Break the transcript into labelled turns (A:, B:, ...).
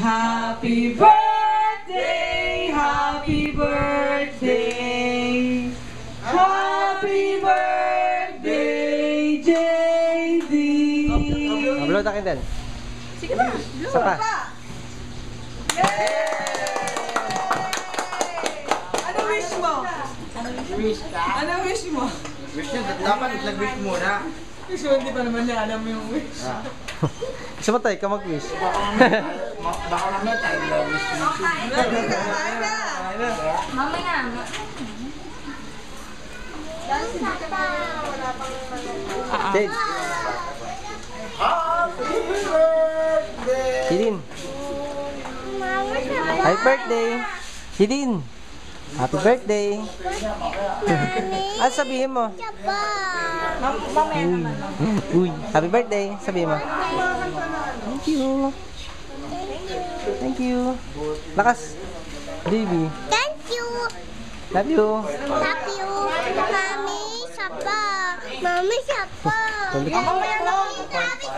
A: Happy birthday, happy birthday, happy birthday, JD.
B: Blow takin din.
C: Sige na.
B: Isa pa.
A: Ano wish mo?
D: Wish ka?
A: Ano wish mo?
D: Wish nyo, dapat nag-wish muna.
A: Wish mo, hindi pa naman niya alam yung wish.
B: Isa pa tayo, ka mag-wish.
D: Baka naman tayo na-wish mo.
C: Mamaya.
B: Jade.
D: Happy birthday!
B: Hidin. Happy birthday. Hidin. Happy birthday. Ano sabihin mo?
C: Mamaya naman.
B: Uy, happy birthday. Sabihin mo. Thank you. Thank you. Lakas. Baby.
E: Thank you.
B: Love you.
E: Love you. Mami, sapa. Mami, sapa.
B: Tulik.
E: Mami, sabi.